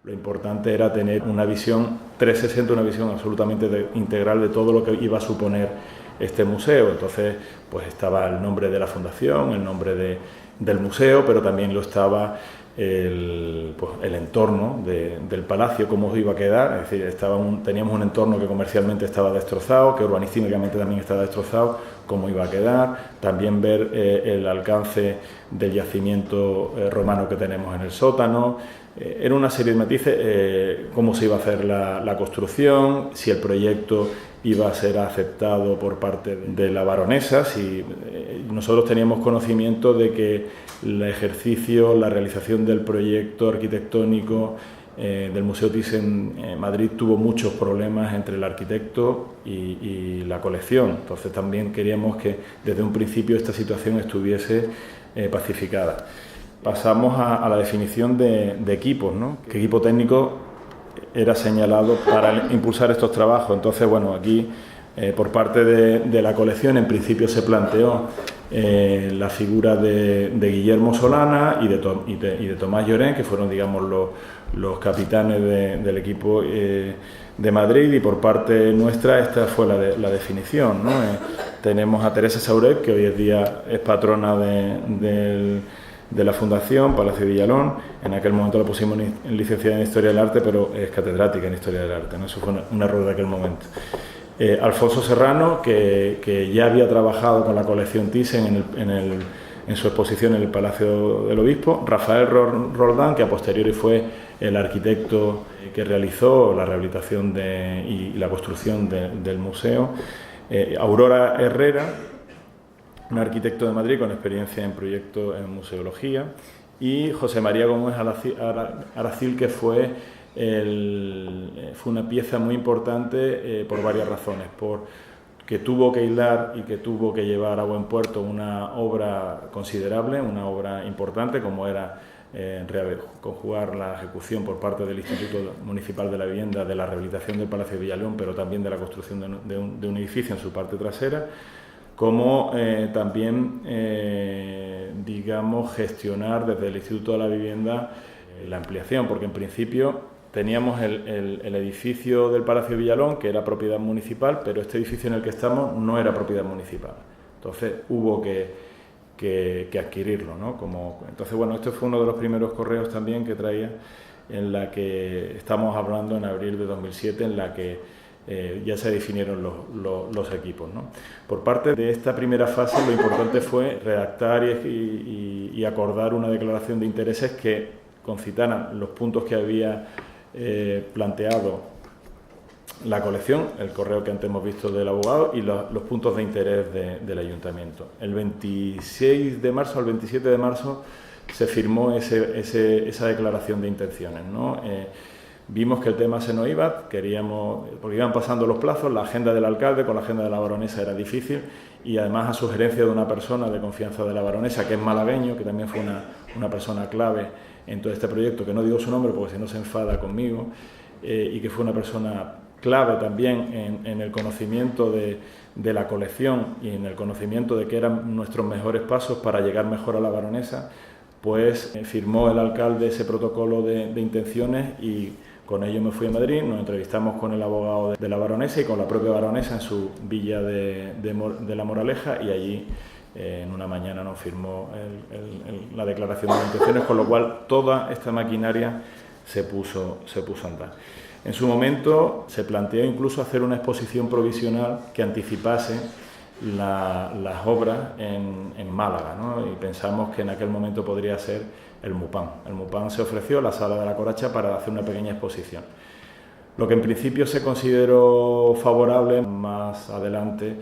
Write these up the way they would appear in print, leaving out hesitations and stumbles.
Lo importante era tener una visión 360, una visión absolutamente integral de todo lo que iba a suponer este museo. Entonces, pues estaba el nombre de la fundación, el nombre del museo, pero también lo estaba el entorno del palacio, cómo iba a quedar. Es decir, teníamos un entorno que comercialmente estaba destrozado, que urbanísticamente también estaba destrozado, cómo iba a quedar. También ver el alcance del yacimiento romano que tenemos en el sótano. Era una serie de matices, cómo se iba a hacer la construcción, si el proyecto iba a ser aceptado por parte de la baronesa. Si nosotros teníamos conocimiento de que el ejercicio, la realización del proyecto arquitectónico del Museo Thyssen en Madrid tuvo muchos problemas entre el arquitecto y la colección. Entonces también queríamos que desde un principio esta situación estuviese pacificada. Pasamos a la definición de equipos, ¿no? ¿Qué equipo técnico era señalado para impulsar estos trabajos? Entonces, bueno, aquí por parte de la colección en principio se planteó la figura de Guillermo Solana y de Tomás Llorén, que fueron, digamos, los capitanes del equipo de Madrid, y por parte nuestra esta fue la definición, ¿no? Tenemos a Teresa Sauret, que hoy en día es patrona de la Fundación Palacio de Villalón. En aquel momento la pusimos en licenciada en Historia del Arte, pero es catedrática en Historia del Arte, ¿no? Eso fue un error de aquel momento. Alfonso Serrano, que ya había trabajado con la colección Thyssen en su exposición en el Palacio del Obispo. Rafael Roldán, que a posteriori fue el arquitecto que realizó la rehabilitación y la construcción del museo. Aurora Herrera, un arquitecto de Madrid con experiencia en proyectos en museología, y José María Gómez Aracil, que fue una pieza muy importante por varias razones, porque tuvo que hilar y que tuvo que llevar a buen puerto una obra considerable, una obra importante, como era conjugar la ejecución por parte del Instituto Municipal de la Vivienda de la rehabilitación del Palacio de Villalón, pero también de la construcción de un edificio en su parte trasera, como también, digamos, gestionar desde el Instituto de la Vivienda la ampliación, porque en principio teníamos el edificio del Palacio de Villalón, que era propiedad municipal, pero este edificio en el que estamos no era propiedad municipal. Entonces hubo que adquirirlo, ¿no? Entonces, bueno, este fue uno de los primeros correos también que traía, en la que estamos hablando en abril de 2007, en la que ya se definieron los equipos, ¿no? Por parte de esta primera fase, lo importante fue redactar y acordar una declaración de intereses que concitaran los puntos que había planteado la colección, el correo que antes hemos visto del abogado, y los puntos de interés del ayuntamiento. El 26 de marzo al 27 de marzo se firmó esa declaración de intenciones, ¿no? Vimos que el tema se nos iba, porque iban pasando los plazos, la agenda del alcalde con la agenda de la baronesa era difícil, y además a sugerencia de una persona de confianza de la baronesa, que es malagueño, que también fue una persona clave en todo este proyecto, que no digo su nombre porque si no se enfada conmigo, y que fue una persona clave también en el conocimiento de la colección y en el conocimiento de que eran nuestros mejores pasos para llegar mejor a la baronesa, pues firmó el alcalde ese protocolo de intenciones, y con ello me fui a Madrid. Nos entrevistamos con el abogado de la baronesa y con la propia baronesa en su villa de La Moraleja, y allí en una mañana nos firmó la declaración de intenciones, con lo cual toda esta maquinaria se puso a andar. En su momento se planteó incluso hacer una exposición provisional que anticipase las obras en Málaga, ¿no? Y pensamos que en aquel momento podría ser el MUPAN. El MUPAN se ofreció, la Sala de la Coracha, para hacer una pequeña exposición. Lo que en principio se consideró favorable, más adelante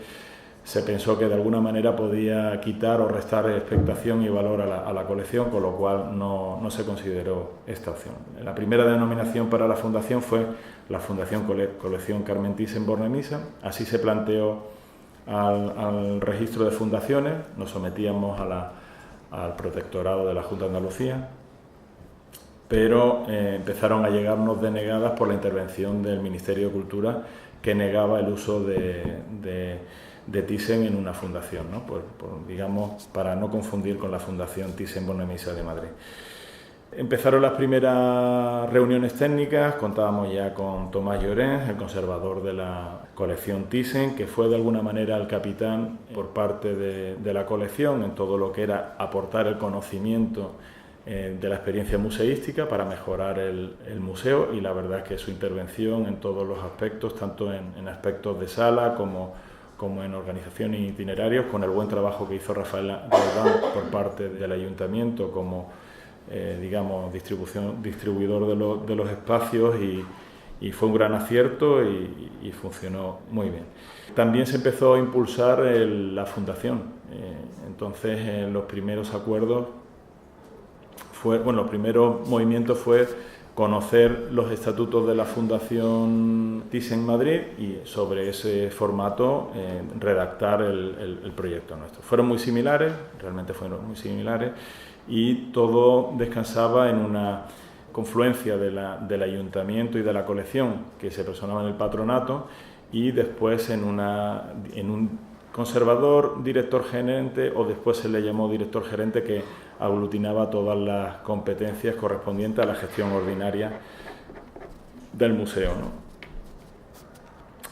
se pensó que de alguna manera podía quitar o restar expectación y valor a la colección, con lo cual no se consideró esta opción. La primera denominación para la fundación fue la Fundación Colección Carmen Thyssen-Bornemisza. Así se planteó al registro de fundaciones, nos sometíamos al protectorado de la Junta de Andalucía, pero empezaron a llegarnos denegadas por la intervención del Ministerio de Cultura, que negaba el uso de Thyssen en una fundación, ¿no? Digamos, para no confundir con la Fundación Thyssen-Bornemisza de Madrid. Empezaron las primeras reuniones técnicas, contábamos ya con Tomás Llorens, el conservador de la colección Thyssen, que fue de alguna manera el capitán por parte de la colección en todo lo que era aportar el conocimiento de la experiencia museística para mejorar el museo, y la verdad es que su intervención en todos los aspectos, tanto en aspectos de sala como en organización e itinerarios, con el buen trabajo que hizo Rafael Roldán por parte del ayuntamiento como digamos distribuidor de los espacios, y fue un gran acierto y funcionó muy bien. También se empezó a impulsar la fundación, entonces los primeros acuerdos los primeros movimientos fue conocer los estatutos de la Fundación Thyssen Madrid y sobre ese formato redactar el proyecto nuestro. Fueron muy similares, realmente fueron muy similares, y todo descansaba en una confluencia del ayuntamiento y de la colección que se personaba en el patronato, y después en un conservador, director gerente, o después se le llamó director gerente, que aglutinaba todas las competencias correspondientes a la gestión ordinaria del museo, ¿no?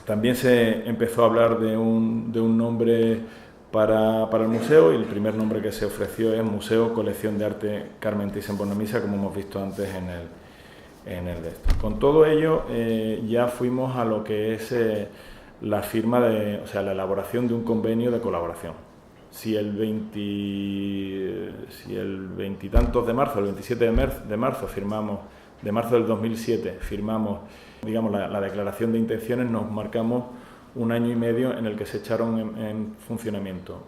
También se empezó a hablar de un nombre para el museo, y el primer nombre que se ofreció es Museo Colección de Arte Carmen Thyssen-Bornemisza, como hemos visto antes en el de esto. Con todo ello ya fuimos a lo que es la firma la elaboración de un convenio de colaboración. Si el 20 de marzo, el 27 de marzo de marzo del 2007 firmamos, digamos, la declaración de intenciones, nos marcamos un año y medio en el que se echaron en funcionamiento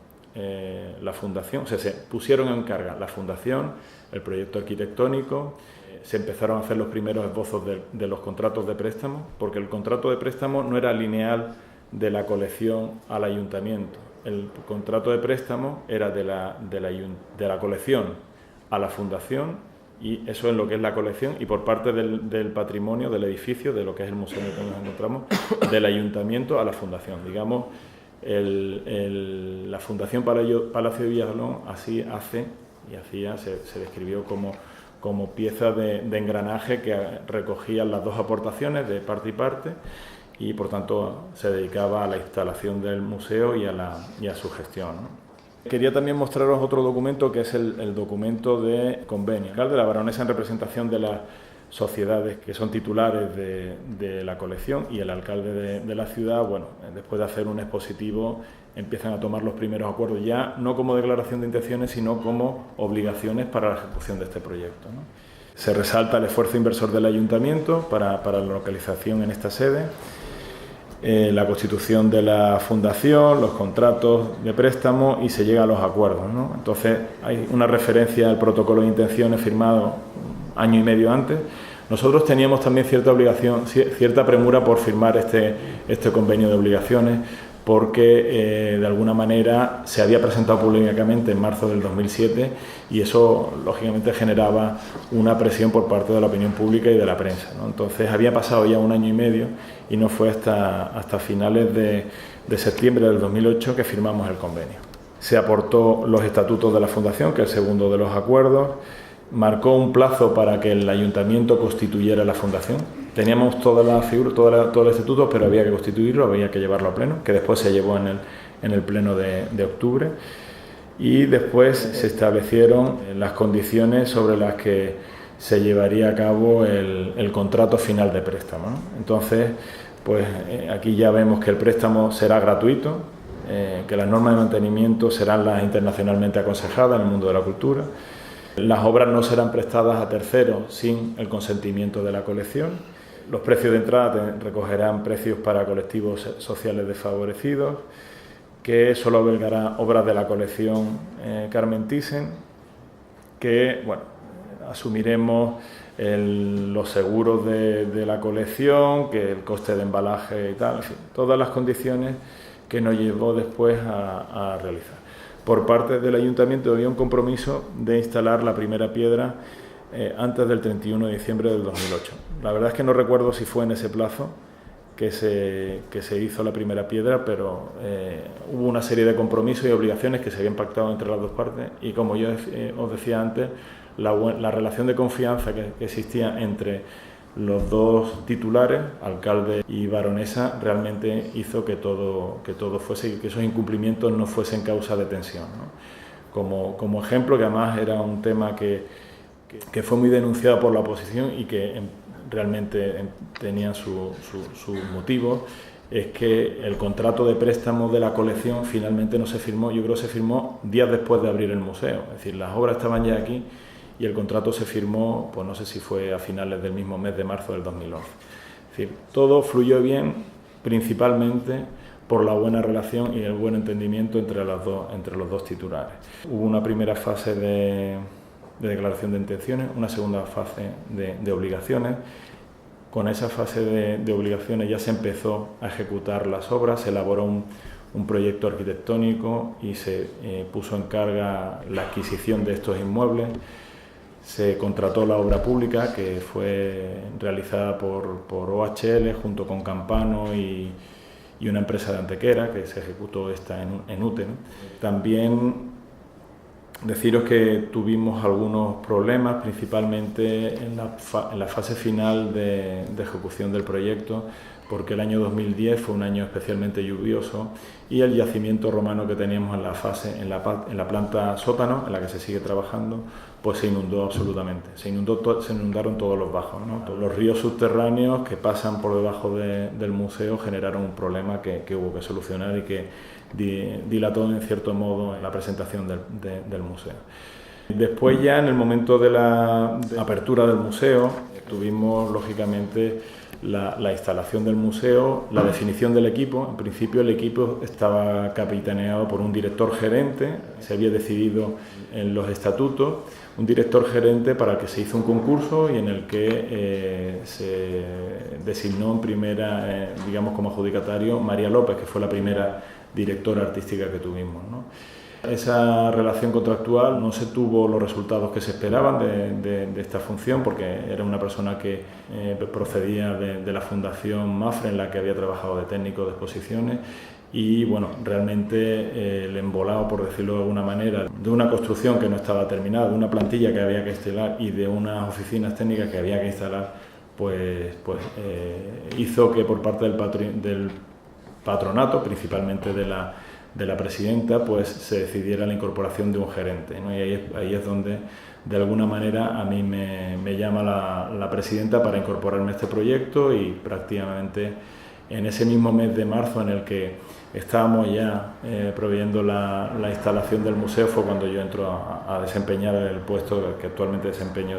la fundación, o sea, se pusieron en carga la fundación, el proyecto arquitectónico, se empezaron a hacer los primeros esbozos de los contratos de préstamo, porque el contrato de préstamo no era lineal de la colección al ayuntamiento. El contrato de préstamo era de la colección a la fundación, y eso es lo que es la colección, y por parte del patrimonio, del edificio, de lo que es el museo en el que nos encontramos, del ayuntamiento a la fundación. Digamos, la Fundación Palacio de Villalón así hace y hacía, se describió como pieza de engranaje que recogían las dos aportaciones de parte y parte, y por tanto se dedicaba a la instalación del museo y a su gestión, ¿no? Quería también mostraros otro documento, que es el documento de convenio de la baronesa en representación de las sociedades que son titulares de la colección, y el alcalde de la ciudad. Bueno, después de hacer un expositivo, empiezan a tomar los primeros acuerdos, ya no como declaración de intenciones, sino como obligaciones para la ejecución de este proyecto, ¿no? Se resalta el esfuerzo inversor del ayuntamiento para la localización en esta sede, la constitución de la fundación, los contratos de préstamo, y se llega a los acuerdos, ¿no? Entonces hay una referencia al protocolo de intenciones firmado año y medio antes. Nosotros teníamos también cierta obligación, cierta premura por firmar este convenio de obligaciones, porque de alguna manera se había presentado públicamente en marzo del 2007, y eso lógicamente generaba una presión por parte de la opinión pública y de la prensa, ¿no? Entonces había pasado ya un año y medio, y no fue hasta finales de septiembre del 2008 que firmamos el convenio. Se aportó los estatutos de la Fundación, que es el segundo de los acuerdos. Marcó un plazo para que el ayuntamiento constituyera la fundación. Teníamos toda la figura, todo el estatuto, pero había que constituirlo, había que llevarlo a pleno, que después se llevó en el pleno de octubre. Y después se establecieron las condiciones sobre las que se llevaría a cabo el contrato final de préstamo, ¿no? Entonces, pues aquí ya vemos que el préstamo será gratuito, que las normas de mantenimiento serán las internacionalmente aconsejadas en el mundo de la cultura. Las obras no serán prestadas a terceros sin el consentimiento de la colección. Los precios de entrada recogerán precios para colectivos sociales desfavorecidos, que solo albergará obras de la colección Carmen Thyssen, que bueno, asumiremos los seguros de la colección, que el coste de embalaje y tal, en fin, todas las condiciones que nos llevó después a realizar. Por parte del ayuntamiento había un compromiso de instalar la primera piedra antes del 31 de diciembre del 2008. La verdad es que no recuerdo si fue en ese plazo que se hizo la primera piedra, pero hubo una serie de compromisos y obligaciones que se habían pactado entre las dos partes, y como yo os decía antes, la relación de confianza que existía entre los dos titulares, alcalde y baronesa, realmente hizo que todo fuese, y que esos incumplimientos no fuesen causa de tensión, ¿no? Como ejemplo, que además era un tema que fue muy denunciado por la oposición y que realmente tenían sus motivos, es que el contrato de préstamo de la colección finalmente no se firmó. Yo creo que se firmó días después de abrir el museo, es decir, las obras estaban ya aquí y el contrato se firmó, pues no sé si fue a finales del mismo mes de marzo del 2011. Es decir, todo fluyó bien, principalmente por la buena relación y el buen entendimiento entre los dos titulares. Hubo una primera fase de declaración de intenciones, una segunda fase de obligaciones. Con esa fase de obligaciones ya se empezó a ejecutar las obras, se elaboró un proyecto arquitectónico y se puso en carga la adquisición de estos inmuebles. Se contrató la obra pública, que fue realizada por OHL junto con Campano y una empresa de Antequera, que se ejecutó esta en UTE, ¿no? También deciros que tuvimos algunos problemas, principalmente en la fase final de ejecución del proyecto, porque el año 2010 fue un año especialmente lluvioso y el yacimiento romano que teníamos en la planta sótano, en la que se sigue trabajando, pues se inundó absolutamente. Se inundaron todos los bajos, ¿no? Todos los ríos subterráneos que pasan por debajo del museo generaron un problema que hubo que solucionar y que dilató en cierto modo la presentación del museo. Después, ya en el momento de la apertura del museo, tuvimos lógicamente la instalación del museo, la definición del equipo. En principio el equipo estaba capitaneado por un director gerente, se había decidido en los estatutos, un director gerente para el que se hizo un concurso y en el que se designó en primera, digamos como adjudicatario, María López, que fue la primera directora artística que tuvimos, ¿no? Esa relación contractual no se tuvo los resultados que se esperaban de esta función, porque era una persona que procedía de la Fundación Mafre, en la que había trabajado de técnico de exposiciones, y bueno, realmente el embolado, por decirlo de alguna manera, de una construcción que no estaba terminada, de una plantilla que había que instalar y de unas oficinas técnicas que había que instalar, pues hizo que por parte del patronato, principalmente de la presidenta, pues se decidiera la incorporación de un gerente, ¿no? Y ahí es donde de alguna manera a mí me llama la presidenta para incorporarme a este proyecto, y prácticamente en ese mismo mes de marzo en el que estábamos ya proveyendo la instalación del museo fue cuando yo entro a desempeñar el puesto que actualmente desempeño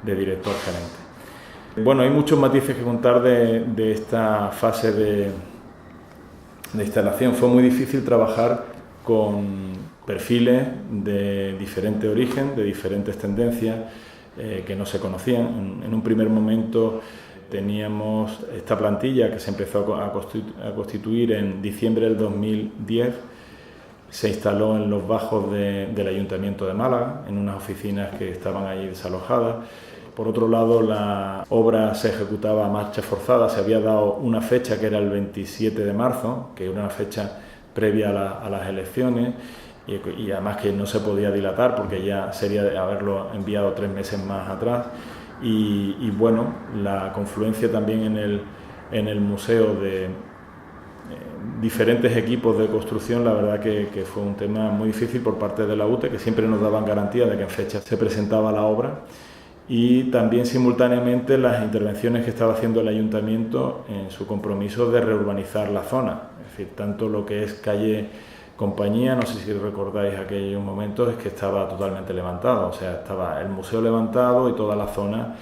de director gerente. Bueno, hay muchos matices que contar de esta fase de instalación. Fue muy difícil trabajar con perfiles de diferente origen, de diferentes tendencias que no se conocían. En un primer momento teníamos esta plantilla que se empezó a constituir en diciembre del 2010, se instaló en los bajos del Ayuntamiento de Málaga, en unas oficinas que estaban allí desalojadas. Por otro lado, la obra se ejecutaba a marcha forzada, se había dado una fecha que era el 27 de marzo, que era una fecha previa a las elecciones, y además que no se podía dilatar porque ya sería de haberlo enviado 3 meses más atrás. Y bueno, la confluencia también en el museo de diferentes equipos de construcción, la verdad que fue un tema muy difícil por parte de la UTE, que siempre nos daban garantía de que en fecha se presentaba la obra. Y también simultáneamente las intervenciones que estaba haciendo el ayuntamiento en su compromiso de reurbanizar la zona, es decir, tanto lo que es calle Compañía, no sé si recordáis aquellos momentos, es que estaba totalmente levantado, o sea, estaba el museo levantado y toda la zona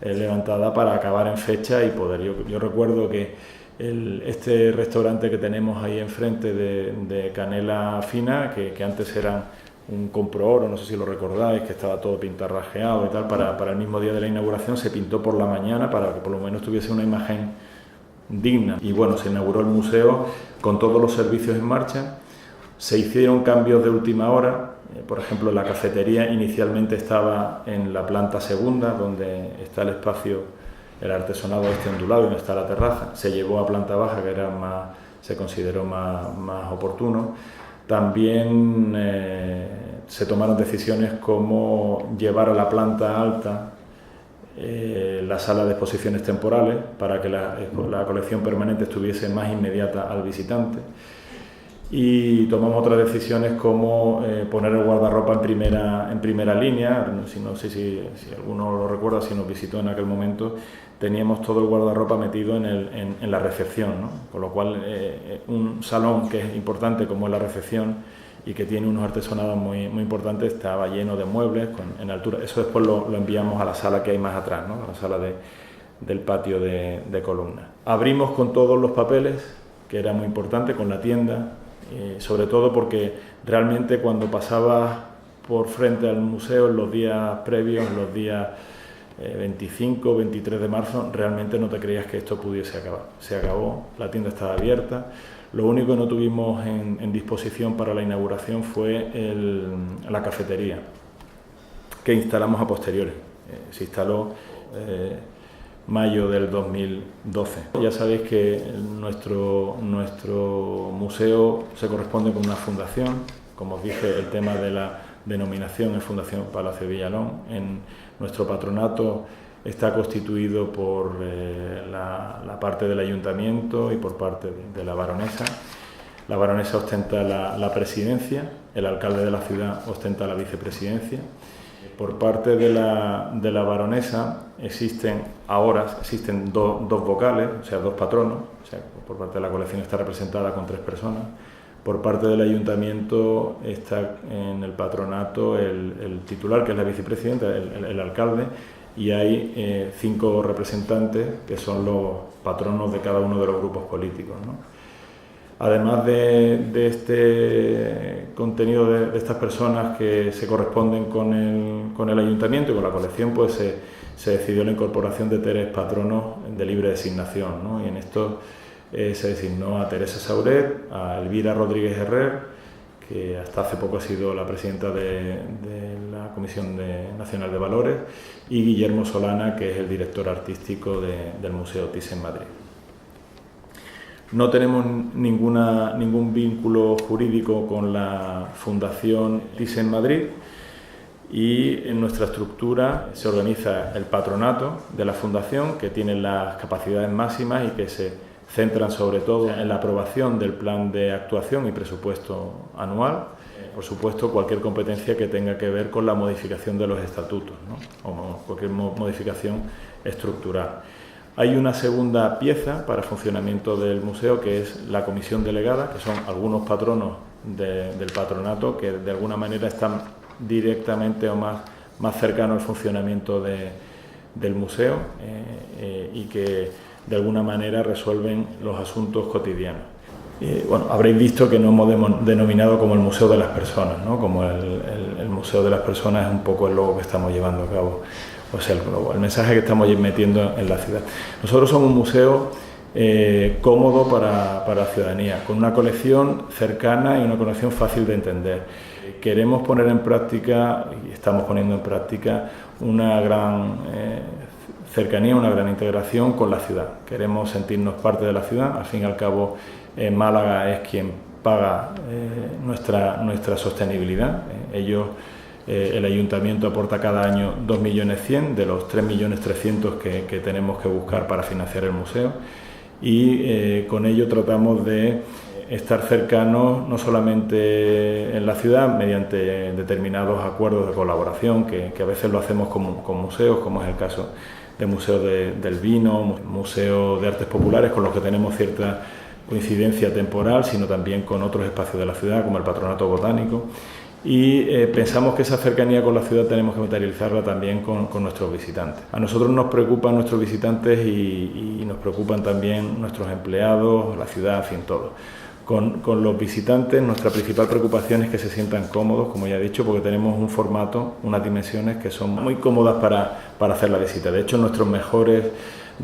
levantada para acabar en fecha y poder. Yo recuerdo que este restaurante que tenemos ahí enfrente de Canela Fina, que antes eran un compro oro, no sé si lo recordáis, que estaba todo pintarrajeado y tal, para el mismo día de la inauguración se pintó por la mañana para que por lo menos tuviese una imagen digna. Y bueno, se inauguró el museo con todos los servicios en marcha, se hicieron cambios de última hora, por ejemplo la cafetería inicialmente estaba en la planta segunda, donde está el espacio, el artesonado este ondulado, donde está la terraza, se llevó a planta baja, que era se consideró más oportuno. También se tomaron decisiones como llevar a la planta alta la sala de exposiciones temporales para que la colección permanente estuviese más inmediata al visitante, y tomamos otras decisiones como poner el guardarropa en primera línea. No sé si alguno lo recuerda, si nos visitó en aquel momento, teníamos todo el guardarropa metido en la recepción, ¿no? Con lo cual un salón que es importante como es la recepción y que tiene unos artesonados muy importantes, estaba lleno de muebles en altura. Eso después lo enviamos a la sala que hay más atrás, ¿no? A la sala del patio de columnas. Abrimos con todos los papeles, que era muy importante, con la tienda, sobre todo porque realmente cuando pasabas por frente al museo en los días previos, en los días 25, 23 de marzo, realmente no te creías que esto pudiese acabar. Se acabó, la tienda estaba abierta. Lo único que no tuvimos en disposición para la inauguración fue la cafetería, que instalamos a posteriori. Se instaló mayo del 2012. Ya sabéis que nuestro museo se corresponde con una fundación. Como os dije, el tema de la denominación es Fundación Palacio Villalón. En nuestro patronato está constituido por la parte del ayuntamiento y por parte de la baronesa. La baronesa ostenta la presidencia, el alcalde de la ciudad ostenta la vicepresidencia. Por parte de la baronesa existen dos vocales, o sea, dos patronos. O sea, por parte de la colección está representada con 3 personas. Por parte del ayuntamiento está en el patronato el titular, que es la vicepresidenta, el alcalde, y hay 5 representantes que son los patronos de cada uno de los grupos políticos, ¿no? Además de este contenido de estas personas que se corresponden con el ayuntamiento y con la colección, pues se decidió la incorporación de 3 patronos de libre designación, ¿no? Y en esto se designó a Teresa Sauret, a Elvira Rodríguez Herrer, que hasta hace poco ha sido la presidenta de la Comisión Nacional de Valores, y Guillermo Solana, que es el director artístico del Museo Thyssen-Madrid. No tenemos ningún vínculo jurídico con la Fundación Thyssen-Madrid, y en nuestra estructura se organiza el patronato de la Fundación, que tiene las capacidades máximas y que se centran sobre todo en la aprobación del plan de actuación y presupuesto anual. Por supuesto, cualquier competencia que tenga que ver con la modificación de los estatutos, ¿no? O cualquier modificación estructural. Hay una segunda pieza para funcionamiento del museo, que es la comisión delegada, que son algunos patronos del patronato que de alguna manera están directamente o más cercanos al funcionamiento del museo y que de alguna manera resuelven los asuntos cotidianos. Bueno, habréis visto que no hemos denominado como el Museo de las Personas, ¿no? Como el Museo de las Personas es un poco el logo que estamos llevando a cabo, o sea, el mensaje que estamos metiendo en la ciudad. Nosotros somos un museo cómodo para la ciudadanía, con una colección cercana y una colección fácil de entender. Queremos poner en práctica, y estamos poniendo en práctica, una gran cercanía, una gran integración con la ciudad. Queremos sentirnos parte de la ciudad. Al fin y al cabo, Málaga es quien paga nuestra sostenibilidad. El ayuntamiento aporta cada año 2.100.000 de los 3.300.000 que tenemos que buscar para financiar el museo, y con ello tratamos de estar cercanos no solamente en la ciudad mediante determinados acuerdos de colaboración que a veces lo hacemos con museos, como es el caso de Museo del Vino, Museo de Artes Populares, con los que tenemos cierta coincidencia temporal, sino también con otros espacios de la ciudad, como el Patronato Botánico. Y pensamos que esa cercanía con la ciudad tenemos que materializarla también con nuestros visitantes. A nosotros nos preocupan nuestros visitantes y nos preocupan también nuestros empleados, la ciudad, en fin, todo. Con los visitantes nuestra principal preocupación es que se sientan cómodos, como ya he dicho, porque tenemos un formato, unas dimensiones que son muy cómodas para hacer la visita. De hecho, nuestros mejores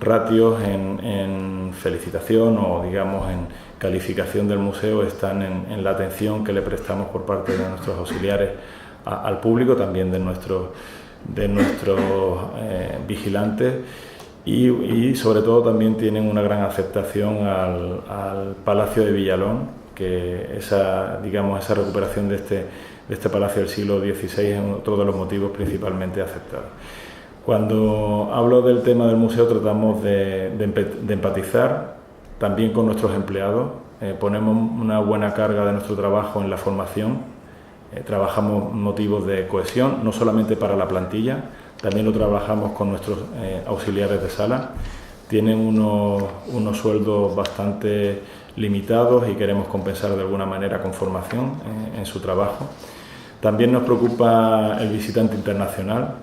ratios en felicitación o, digamos, en calificación del museo están en la atención que le prestamos por parte de nuestros auxiliares al público, también de nuestros vigilantes. Y sobre todo también tienen una gran aceptación al Palacio de Villalón, que esa recuperación de este palacio del siglo XVI es otro de los motivos principalmente aceptados. Cuando hablo del tema del museo tratamos de empatizar también con nuestros empleados, ponemos una buena carga de nuestro trabajo en la formación, trabajamos motivos de cohesión, no solamente para la plantilla, también lo trabajamos con nuestros auxiliares de sala. Tienen unos sueldos bastante limitados y queremos compensar de alguna manera con formación en su trabajo. También nos preocupa el visitante internacional.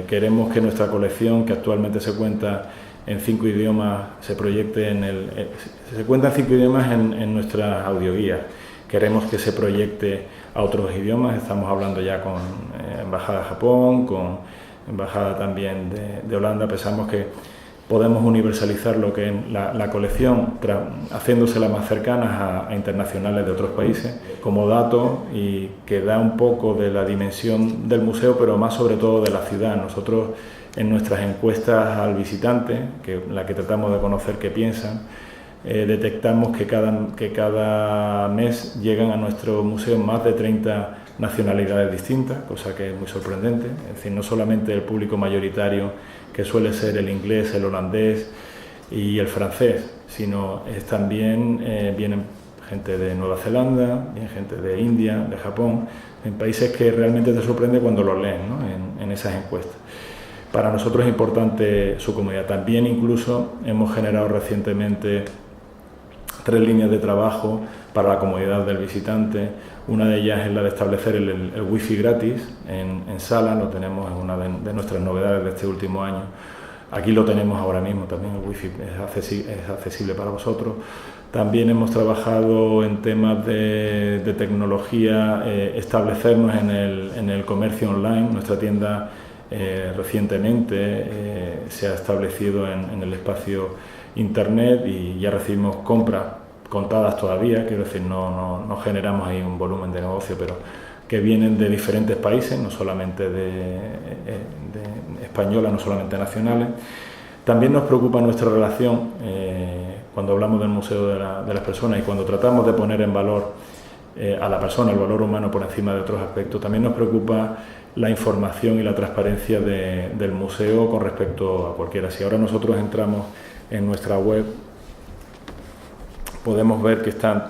Queremos que nuestra colección, que actualmente se cuenta en 5 idiomas, se proyecte se cuenta en 5 idiomas en nuestras audioguías. Queremos que se proyecte a otros idiomas. Estamos hablando ya con Embajada de Japón, con Embajada también de Holanda. Pensamos que podemos universalizar lo que es la colección, haciéndosela más cercanas a internacionales de otros países, como dato, y que da un poco de la dimensión del museo, pero más sobre todo de la ciudad. Nosotros en nuestras encuestas al visitante, la que tratamos de conocer qué piensan, detectamos que cada mes llegan a nuestro museo más de 30 nacionalidades distintas, cosa que es muy sorprendente. Es decir, no solamente el público mayoritario, que suele ser el inglés, el holandés y el francés, sino también vienen gente de Nueva Zelanda, viene gente de India, de Japón, en países que realmente te sorprende cuando los leen, ¿no? en esas encuestas. Para nosotros es importante su comunidad. También incluso hemos generado recientemente 3 líneas de trabajo para la comodidad del visitante. Una de ellas es la de establecer el wifi gratis en sala, lo tenemos, es una de nuestras novedades de este último año. Aquí lo tenemos ahora mismo también, el wifi es accesible para vosotros. También hemos trabajado en temas de tecnología, establecernos en el comercio online. Nuestra tienda recientemente se ha establecido en el espacio Internet y ya recibimos compras contadas todavía, quiero decir, no generamos ahí un volumen de negocio, pero que vienen de diferentes países, no solamente de españolas, no solamente nacionales. También nos preocupa nuestra relación cuando hablamos del Museo de las Personas y cuando tratamos de poner en valor a la persona, el valor humano por encima de otros aspectos. También nos preocupa la información y la transparencia del museo con respecto a cualquiera. Si ahora nosotros entramos en nuestra web, podemos ver que está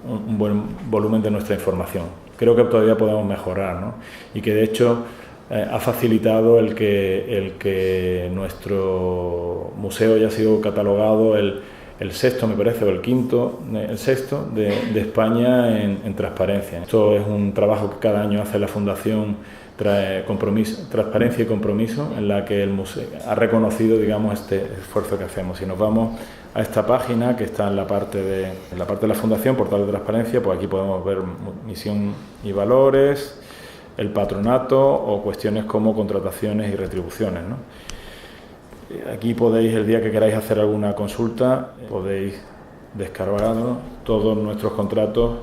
un buen volumen de nuestra información. Creo que todavía podemos mejorar, ¿no? Y que de hecho ha facilitado el que nuestro museo haya sido catalogado el sexto, me parece, o el sexto de España en transparencia. Esto es un trabajo que cada año hace la Fundación Transparencia y Compromiso, en la que el museo ha reconocido, digamos, este esfuerzo que hacemos. Si nos vamos a esta página que está en la parte de la Fundación, Portal de Transparencia, pues aquí podemos ver misión y valores, el patronato o cuestiones como contrataciones y retribuciones, ¿no? Aquí podéis, el día que queráis hacer alguna consulta, podéis descargar todos nuestros contratos,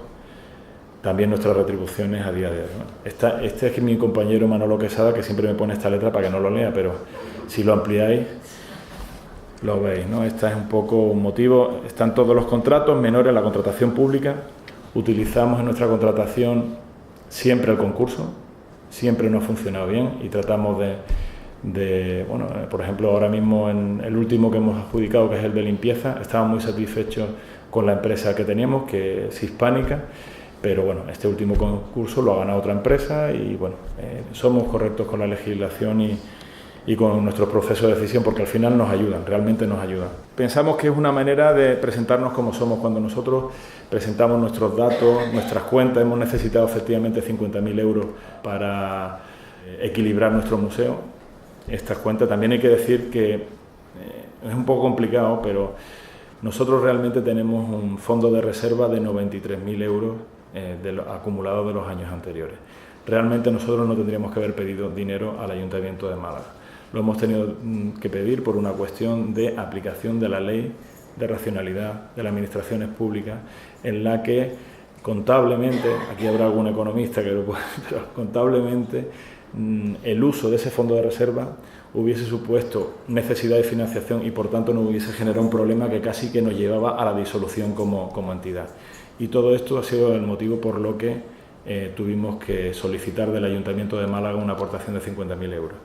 también nuestras retribuciones a día de hoy, ¿no? Este es mi compañero Manolo Quesada, que siempre me pone esta letra para que no lo lea, pero si lo ampliáis, lo veis, ¿no? Este es un poco un motivo. Están todos los contratos menores, la contratación pública. Utilizamos en nuestra contratación siempre el concurso, siempre nos ha funcionado bien y tratamos bueno, por ejemplo, ahora mismo en el último que hemos adjudicado, que es el de limpieza, estábamos muy satisfechos con la empresa que teníamos, que es hispánica, pero bueno, este último concurso lo ha ganado otra empresa y bueno, somos correctos con la legislación y con nuestros procesos de decisión, porque al final nos ayudan, realmente nos ayudan. Pensamos que es una manera de presentarnos como somos. Cuando nosotros presentamos nuestros datos, nuestras cuentas, hemos necesitado efectivamente 50.000 euros para equilibrar nuestro museo. Estas cuentas, también hay que decir que es un poco complicado, pero nosotros realmente tenemos un fondo de reserva de 93.000 euros acumulados de los años anteriores. Realmente nosotros no tendríamos que haber pedido dinero al Ayuntamiento de Málaga. Lo hemos tenido que pedir por una cuestión de aplicación de la ley de racionalidad de las administraciones públicas, en la que contablemente, aquí habrá algún economista que lo pueda, pero contablemente el uso de ese fondo de reserva hubiese supuesto necesidad de financiación y por tanto no hubiese generado un problema que casi que nos llevaba a la disolución como entidad. Y todo esto ha sido el motivo por lo que tuvimos que solicitar del Ayuntamiento de Málaga una aportación de 50.000 euros.